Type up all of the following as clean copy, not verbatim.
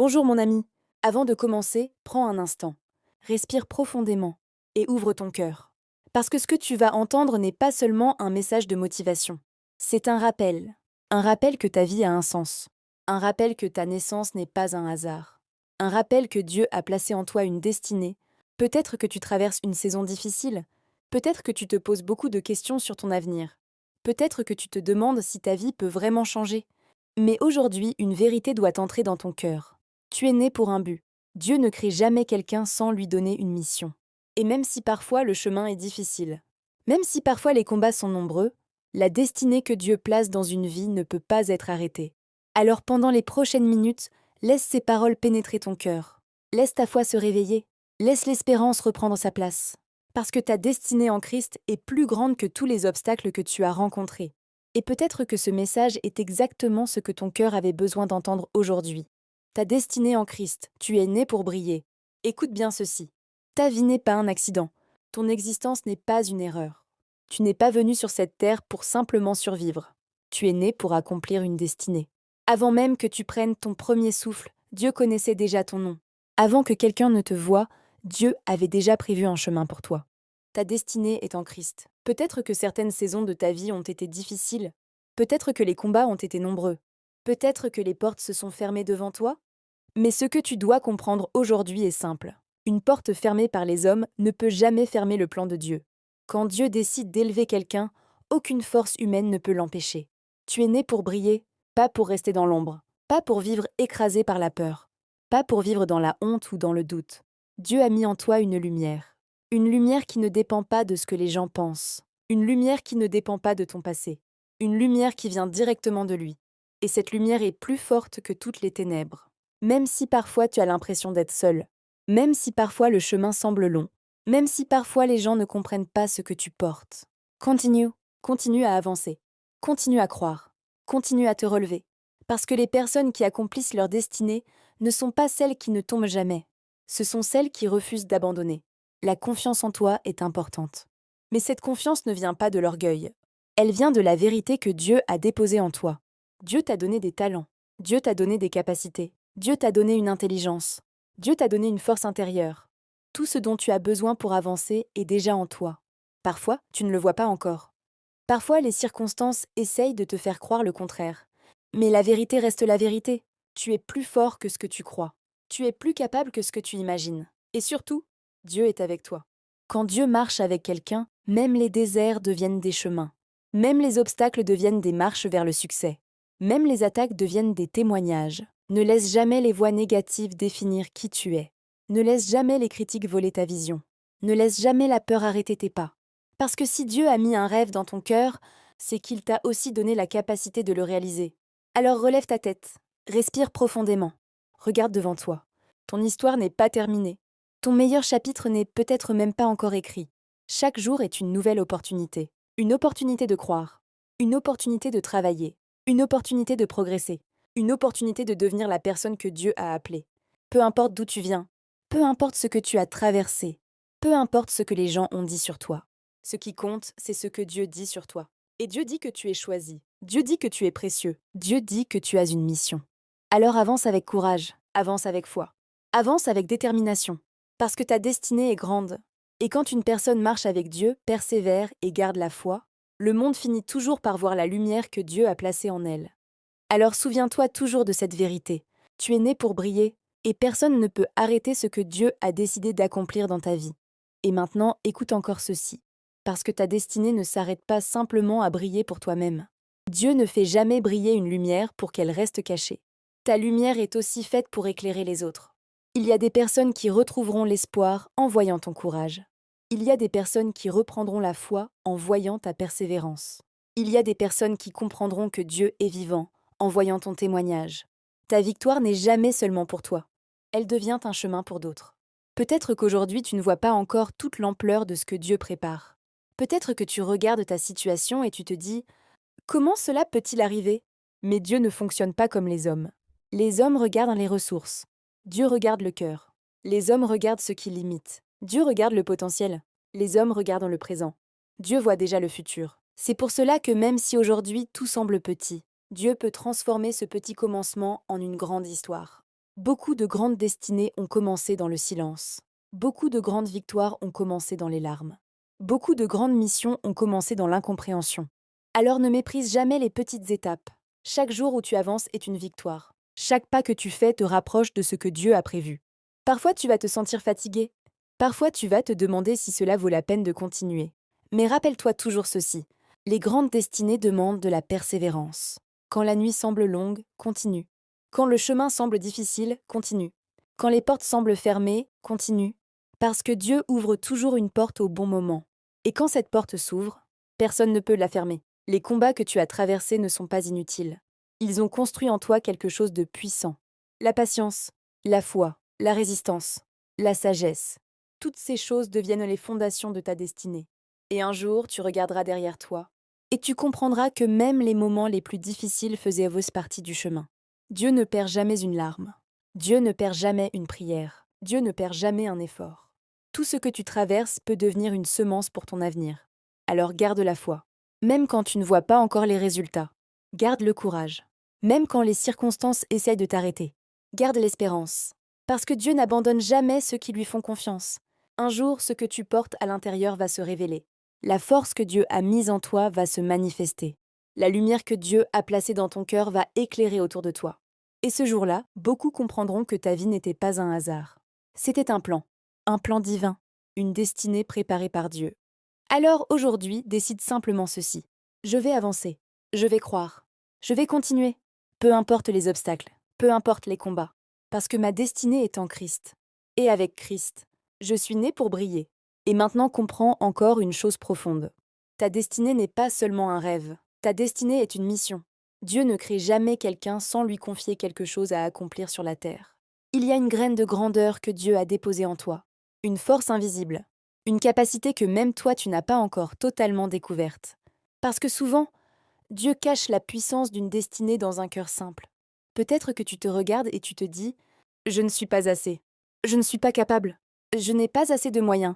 Bonjour mon ami. Avant de commencer, prends un instant. Respire profondément et ouvre ton cœur. Parce que ce que tu vas entendre n'est pas seulement un message de motivation. C'est un rappel. Un rappel que ta vie a un sens. Un rappel que ta naissance n'est pas un hasard. Un rappel que Dieu a placé en toi une destinée. Peut-être que tu traverses une saison difficile. Peut-être que tu te poses beaucoup de questions sur ton avenir. Peut-être que tu te demandes si ta vie peut vraiment changer. Mais aujourd'hui, une vérité doit entrer dans ton cœur. Tu es né pour un but. Dieu ne crée jamais quelqu'un sans lui donner une mission. Et même si parfois le chemin est difficile, même si parfois les combats sont nombreux, la destinée que Dieu place dans une vie ne peut pas être arrêtée. Alors pendant les prochaines minutes, laisse ces paroles pénétrer ton cœur. Laisse ta foi se réveiller. Laisse l'espérance reprendre sa place. Parce que ta destinée en Christ est plus grande que tous les obstacles que tu as rencontrés. Et peut-être que ce message est exactement ce que ton cœur avait besoin d'entendre aujourd'hui. Ta destinée en Christ, tu es né pour briller. Écoute bien ceci. Ta vie n'est pas un accident. Ton existence n'est pas une erreur. Tu n'es pas venu sur cette terre pour simplement survivre. Tu es né pour accomplir une destinée. Avant même que tu prennes ton premier souffle, Dieu connaissait déjà ton nom. Avant que quelqu'un ne te voie, Dieu avait déjà prévu un chemin pour toi. Ta destinée est en Christ. Peut-être que certaines saisons de ta vie ont été difficiles. Peut-être que les combats ont été nombreux. Peut-être que les portes se sont fermées devant toi. Mais ce que tu dois comprendre aujourd'hui est simple. Une porte fermée par les hommes ne peut jamais fermer le plan de Dieu. Quand Dieu décide d'élever quelqu'un, aucune force humaine ne peut l'empêcher. Tu es né pour briller, pas pour rester dans l'ombre, pas pour vivre écrasé par la peur, pas pour vivre dans la honte ou dans le doute. Dieu a mis en toi une lumière qui ne dépend pas de ce que les gens pensent, une lumière qui ne dépend pas de ton passé, une lumière qui vient directement de lui. Et cette lumière est plus forte que toutes les ténèbres. Même si parfois tu as l'impression d'être seul, même si parfois le chemin semble long, même si parfois les gens ne comprennent pas ce que tu portes. Continue à avancer, continue à croire, continue à te relever, parce que les personnes qui accomplissent leur destinée ne sont pas celles qui ne tombent jamais, ce sont celles qui refusent d'abandonner. La confiance en toi est importante. Mais cette confiance ne vient pas de l'orgueil, elle vient de la vérité que Dieu a déposée en toi. Dieu t'a donné des talents, Dieu t'a donné des capacités, Dieu t'a donné une intelligence, Dieu t'a donné une force intérieure. Tout ce dont tu as besoin pour avancer est déjà en toi. Parfois, tu ne le vois pas encore. Parfois, les circonstances essayent de te faire croire le contraire. Mais la vérité reste la vérité. Tu es plus fort que ce que tu crois. Tu es plus capable que ce que tu imagines. Et surtout, Dieu est avec toi. Quand Dieu marche avec quelqu'un, même les déserts deviennent des chemins. Même les obstacles deviennent des marches vers le succès. Même les attaques deviennent des témoignages. Ne laisse jamais les voix négatives définir qui tu es. Ne laisse jamais les critiques voler ta vision. Ne laisse jamais la peur arrêter tes pas. Parce que si Dieu a mis un rêve dans ton cœur, c'est qu'il t'a aussi donné la capacité de le réaliser. Alors relève ta tête, respire profondément, regarde devant toi. Ton histoire n'est pas terminée. Ton meilleur chapitre n'est peut-être même pas encore écrit. Chaque jour est une nouvelle opportunité. Une opportunité de croire, une opportunité de travailler, une opportunité de progresser, une opportunité de devenir la personne que Dieu a appelée. Peu importe d'où tu viens, peu importe ce que tu as traversé, peu importe ce que les gens ont dit sur toi. Ce qui compte, c'est ce que Dieu dit sur toi. Et Dieu dit que tu es choisi. Dieu dit que tu es précieux. Dieu dit que tu as une mission. Alors avance avec courage, avance avec foi. Avance avec détermination. Parce que ta destinée est grande. Et quand une personne marche avec Dieu, persévère et garde la foi, le monde finit toujours par voir la lumière que Dieu a placée en elle. Alors souviens-toi toujours de cette vérité. Tu es né pour briller, et personne ne peut arrêter ce que Dieu a décidé d'accomplir dans ta vie. Et maintenant, écoute encore ceci. Parce que ta destinée ne s'arrête pas simplement à briller pour toi-même. Dieu ne fait jamais briller une lumière pour qu'elle reste cachée. Ta lumière est aussi faite pour éclairer les autres. Il y a des personnes qui retrouveront l'espoir en voyant ton courage. Il y a des personnes qui reprendront la foi en voyant ta persévérance. Il y a des personnes qui comprendront que Dieu est vivant en voyant ton témoignage. Ta victoire n'est jamais seulement pour toi. Elle devient un chemin pour d'autres. Peut-être qu'aujourd'hui tu ne vois pas encore toute l'ampleur de ce que Dieu prépare. Peut-être que tu regardes ta situation et tu te dis « Comment cela peut-il arriver ?» Mais Dieu ne fonctionne pas comme les hommes. Les hommes regardent les ressources. Dieu regarde le cœur. Les hommes regardent ce qui limite. Dieu regarde le potentiel. Les hommes regardent le présent. Dieu voit déjà le futur. C'est pour cela que même si aujourd'hui tout semble petit, Dieu peut transformer ce petit commencement en une grande histoire. Beaucoup de grandes destinées ont commencé dans le silence. Beaucoup de grandes victoires ont commencé dans les larmes. Beaucoup de grandes missions ont commencé dans l'incompréhension. Alors ne méprise jamais les petites étapes. Chaque jour où tu avances est une victoire. Chaque pas que tu fais te rapproche de ce que Dieu a prévu. Parfois tu vas te sentir fatigué. Parfois tu vas te demander si cela vaut la peine de continuer. Mais rappelle-toi toujours ceci. Les grandes destinées demandent de la persévérance. Quand la nuit semble longue, continue. Quand le chemin semble difficile, continue. Quand les portes semblent fermées, continue. Parce que Dieu ouvre toujours une porte au bon moment. Et quand cette porte s'ouvre, personne ne peut la fermer. Les combats que tu as traversés ne sont pas inutiles. Ils ont construit en toi quelque chose de puissant. La patience, la foi, la résistance, la sagesse. Toutes ces choses deviennent les fondations de ta destinée. Et un jour, tu regarderas derrière toi. Et tu comprendras que même les moments les plus difficiles faisaient aussi partie du chemin. Dieu ne perd jamais une larme. Dieu ne perd jamais une prière. Dieu ne perd jamais un effort. Tout ce que tu traverses peut devenir une semence pour ton avenir. Alors garde la foi. Même quand tu ne vois pas encore les résultats, garde le courage. Même quand les circonstances essayent de t'arrêter, garde l'espérance. Parce que Dieu n'abandonne jamais ceux qui lui font confiance. Un jour, ce que tu portes à l'intérieur va se révéler. La force que Dieu a mise en toi va se manifester. La lumière que Dieu a placée dans ton cœur va éclairer autour de toi. Et ce jour-là, beaucoup comprendront que ta vie n'était pas un hasard. C'était un plan divin, une destinée préparée par Dieu. Alors aujourd'hui, décide simplement ceci. Je vais avancer, je vais croire, je vais continuer. Peu importe les obstacles, peu importe les combats, parce que ma destinée est en Christ. Et avec Christ, je suis né pour briller. Et maintenant comprends encore une chose profonde. Ta destinée n'est pas seulement un rêve, ta destinée est une mission. Dieu ne crée jamais quelqu'un sans lui confier quelque chose à accomplir sur la terre. Il y a une graine de grandeur que Dieu a déposée en toi, une force invisible, une capacité que même toi tu n'as pas encore totalement découverte. Parce que souvent, Dieu cache la puissance d'une destinée dans un cœur simple. Peut-être que tu te regardes et tu te dis « Je ne suis pas assez, je ne suis pas capable, je n'ai pas assez de moyens ».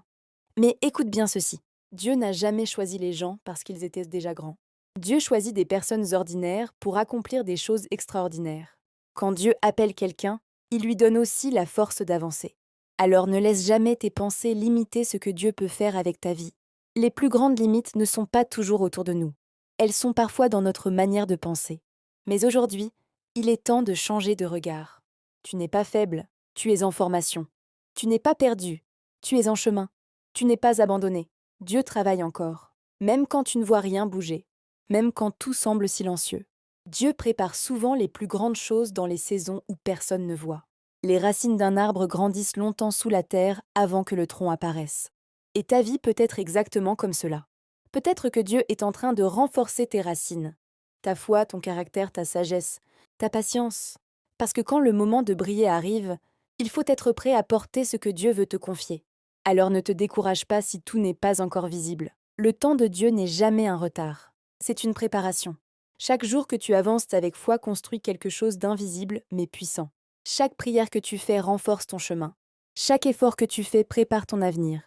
Mais écoute bien ceci. Dieu n'a jamais choisi les gens parce qu'ils étaient déjà grands. Dieu choisit des personnes ordinaires pour accomplir des choses extraordinaires. Quand Dieu appelle quelqu'un, il lui donne aussi la force d'avancer. Alors ne laisse jamais tes pensées limiter ce que Dieu peut faire avec ta vie. Les plus grandes limites ne sont pas toujours autour de nous. Elles sont parfois dans notre manière de penser. Mais aujourd'hui, il est temps de changer de regard. Tu n'es pas faible, tu es en formation. Tu n'es pas perdu, tu es en chemin. Tu n'es pas abandonné. Dieu travaille encore, même quand tu ne vois rien bouger, même quand tout semble silencieux. Dieu prépare souvent les plus grandes choses dans les saisons où personne ne voit. Les racines d'un arbre grandissent longtemps sous la terre avant que le tronc apparaisse. Et ta vie peut être exactement comme cela. Peut-être que Dieu est en train de renforcer tes racines, ta foi, ton caractère, ta sagesse, ta patience. Parce que quand le moment de briller arrive, il faut être prêt à porter ce que Dieu veut te confier. Alors ne te décourage pas si tout n'est pas encore visible. Le temps de Dieu n'est jamais un retard. C'est une préparation. Chaque jour que tu avances avec foi construit quelque chose d'invisible mais puissant. Chaque prière que tu fais renforce ton chemin. Chaque effort que tu fais prépare ton avenir.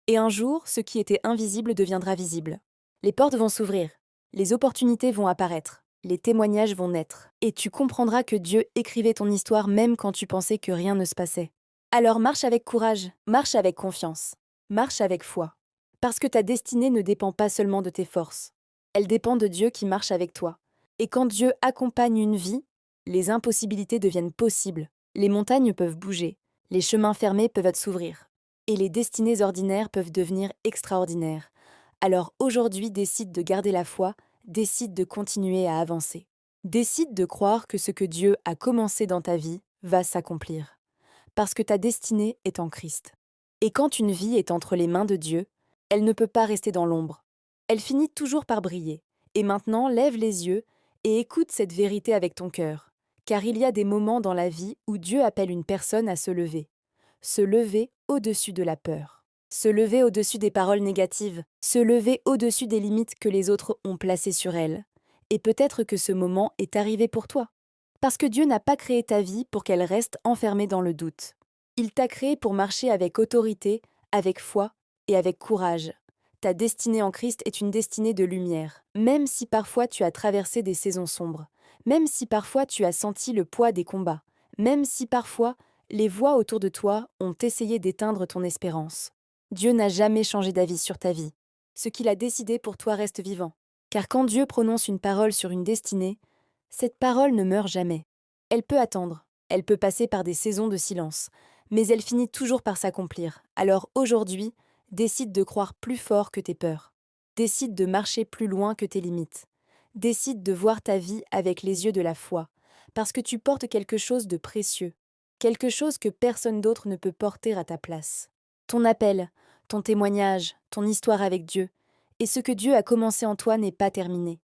Et un jour, ce qui était invisible deviendra visible. Les portes vont s'ouvrir, les opportunités vont apparaître, les témoignages vont naître. Et tu comprendras que Dieu écrivait ton histoire même quand tu pensais que rien ne se passait. Alors marche avec courage, marche avec confiance, marche avec foi. Parce que ta destinée ne dépend pas seulement de tes forces. Elle dépend de Dieu qui marche avec toi. Et quand Dieu accompagne une vie, les impossibilités deviennent possibles. Les montagnes peuvent bouger, les chemins fermés peuvent s'ouvrir. Et les destinées ordinaires peuvent devenir extraordinaires. Alors aujourd'hui, décide de garder la foi, décide de continuer à avancer. Décide de croire que ce que Dieu a commencé dans ta vie va s'accomplir. Parce que ta destinée est en Christ. Et quand une vie est entre les mains de Dieu, elle ne peut pas rester dans l'ombre. Elle finit toujours par briller. Et maintenant, lève les yeux et écoute cette vérité avec ton cœur. Car il y a des moments dans la vie où Dieu appelle une personne à se lever. Se lever au-dessus de la peur. Se lever au-dessus des paroles négatives. Se lever au-dessus des limites que les autres ont placées sur elle. Et peut-être que ce moment est arrivé pour toi. Parce que Dieu n'a pas créé ta vie pour qu'elle reste enfermée dans le doute. Il t'a créé pour marcher avec autorité, avec foi et avec courage. Ta destinée en Christ est une destinée de lumière, même si parfois tu as traversé des saisons sombres, même si parfois tu as senti le poids des combats, même si parfois les voix autour de toi ont essayé d'éteindre ton espérance. Dieu n'a jamais changé d'avis sur ta vie. Ce qu'il a décidé pour toi reste vivant. Car quand Dieu prononce une parole sur une destinée, cette parole ne meurt jamais. Elle peut attendre, elle peut passer par des saisons de silence, mais elle finit toujours par s'accomplir. Alors aujourd'hui, décide de croire plus fort que tes peurs. Décide de marcher plus loin que tes limites. Décide de voir ta vie avec les yeux de la foi, parce que tu portes quelque chose de précieux, quelque chose que personne d'autre ne peut porter à ta place. Ton appel, ton témoignage, ton histoire avec Dieu, et ce que Dieu a commencé en toi n'est pas terminé.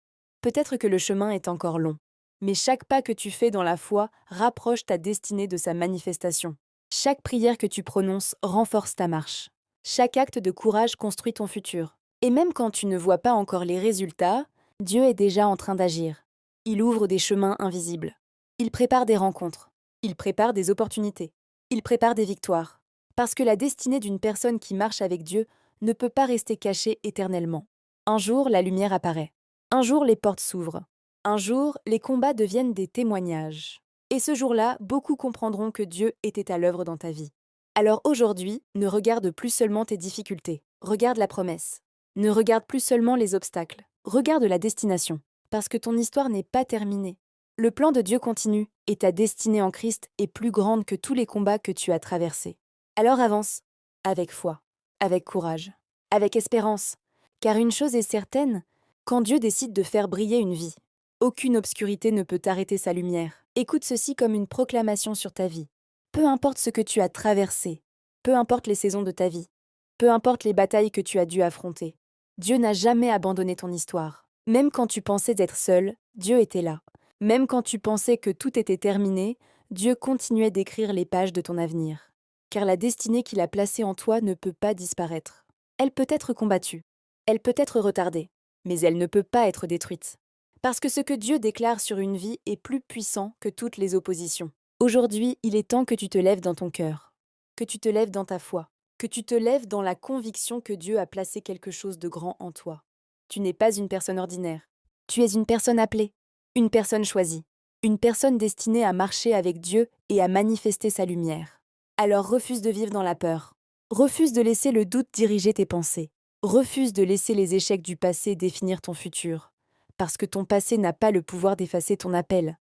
Peut-être que le chemin est encore long, mais chaque pas que tu fais dans la foi rapproche ta destinée de sa manifestation. Chaque prière que tu prononces renforce ta marche. Chaque acte de courage construit ton futur. Et même quand tu ne vois pas encore les résultats, Dieu est déjà en train d'agir. Il ouvre des chemins invisibles. Il prépare des rencontres. Il prépare des opportunités. Il prépare des victoires. Parce que la destinée d'une personne qui marche avec Dieu ne peut pas rester cachée éternellement. Un jour, la lumière apparaît. Un jour, les portes s'ouvrent. Un jour, les combats deviennent des témoignages. Et ce jour-là, beaucoup comprendront que Dieu était à l'œuvre dans ta vie. Alors aujourd'hui, ne regarde plus seulement tes difficultés, regarde la promesse. Ne regarde plus seulement les obstacles, regarde la destination. Parce que ton histoire n'est pas terminée. Le plan de Dieu continue, et ta destinée en Christ est plus grande que tous les combats que tu as traversés. Alors avance, avec foi, avec courage, avec espérance. Car une chose est certaine, quand Dieu décide de faire briller une vie, aucune obscurité ne peut arrêter sa lumière. Écoute ceci comme une proclamation sur ta vie. Peu importe ce que tu as traversé, peu importe les saisons de ta vie, peu importe les batailles que tu as dû affronter, Dieu n'a jamais abandonné ton histoire. Même quand tu pensais être seul, Dieu était là. Même quand tu pensais que tout était terminé, Dieu continuait d'écrire les pages de ton avenir. Car la destinée qu'il a placée en toi ne peut pas disparaître. Elle peut être combattue, elle peut être retardée, mais elle ne peut pas être détruite. Parce que ce que Dieu déclare sur une vie est plus puissant que toutes les oppositions. Aujourd'hui, il est temps que tu te lèves dans ton cœur, que tu te lèves dans ta foi, que tu te lèves dans la conviction que Dieu a placé quelque chose de grand en toi. Tu n'es pas une personne ordinaire. Tu es une personne appelée, une personne choisie, une personne destinée à marcher avec Dieu et à manifester sa lumière. Alors refuse de vivre dans la peur. Refuse de laisser le doute diriger tes pensées. Refuse de laisser les échecs du passé définir ton futur. Parce que ton passé n'a pas le pouvoir d'effacer ton appel.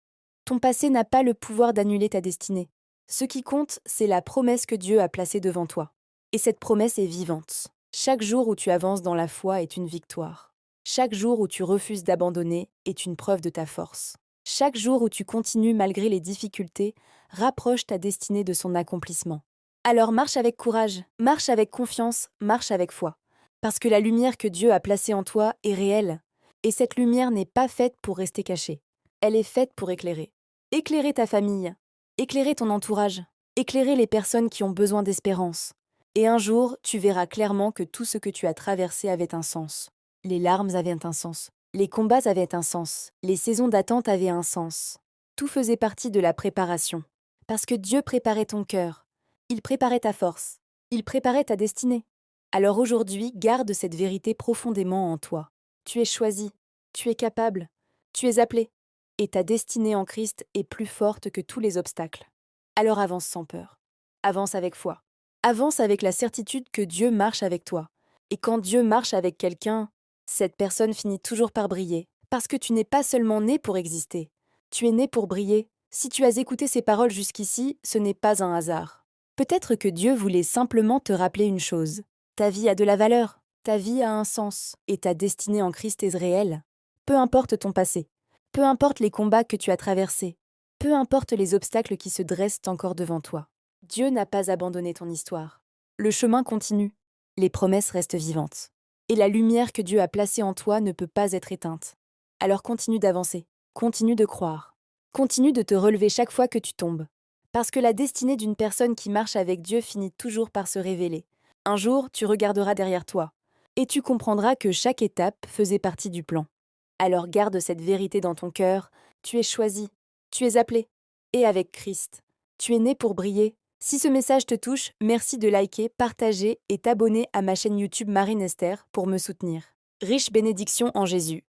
Ton passé n'a pas le pouvoir d'annuler ta destinée. Ce qui compte, c'est la promesse que Dieu a placée devant toi. Et cette promesse est vivante. Chaque jour où tu avances dans la foi est une victoire. Chaque jour où tu refuses d'abandonner est une preuve de ta force. Chaque jour où tu continues malgré les difficultés rapproche ta destinée de son accomplissement. Alors marche avec courage, marche avec confiance, marche avec foi. Parce que la lumière que Dieu a placée en toi est réelle. Et cette lumière n'est pas faite pour rester cachée. Elle est faite pour éclairer. Éclairer ta famille, éclairer ton entourage, éclairer les personnes qui ont besoin d'espérance. Et un jour, tu verras clairement que tout ce que tu as traversé avait un sens. Les larmes avaient un sens. Les combats avaient un sens. Les saisons d'attente avaient un sens. Tout faisait partie de la préparation. Parce que Dieu préparait ton cœur. Il préparait ta force. Il préparait ta destinée. Alors aujourd'hui, garde cette vérité profondément en toi. Tu es choisi. Tu es capable. Tu es appelé. Et ta destinée en Christ est plus forte que tous les obstacles. Alors avance sans peur. Avance avec foi. Avance avec la certitude que Dieu marche avec toi. Et quand Dieu marche avec quelqu'un, cette personne finit toujours par briller. Parce que tu n'es pas seulement né pour exister. Tu es né pour briller. Si tu as écouté ces paroles jusqu'ici, ce n'est pas un hasard. Peut-être que Dieu voulait simplement te rappeler une chose. Ta vie a de la valeur. Ta vie a un sens. Et ta destinée en Christ est réelle. Peu importe ton passé. Peu importe les combats que tu as traversés, peu importe les obstacles qui se dressent encore devant toi, Dieu n'a pas abandonné ton histoire. Le chemin continue, les promesses restent vivantes. Et la lumière que Dieu a placée en toi ne peut pas être éteinte. Alors continue d'avancer, continue de croire, continue de te relever chaque fois que tu tombes. Parce que la destinée d'une personne qui marche avec Dieu finit toujours par se révéler. Un jour, tu regarderas derrière toi, et tu comprendras que chaque étape faisait partie du plan. Alors garde cette vérité dans ton cœur, tu es choisi, tu es appelé. Et avec Christ, tu es né pour briller. Si ce message te touche, merci de liker, partager et t'abonner à ma chaîne YouTube Marine Esther pour me soutenir. Riche bénédiction en Jésus.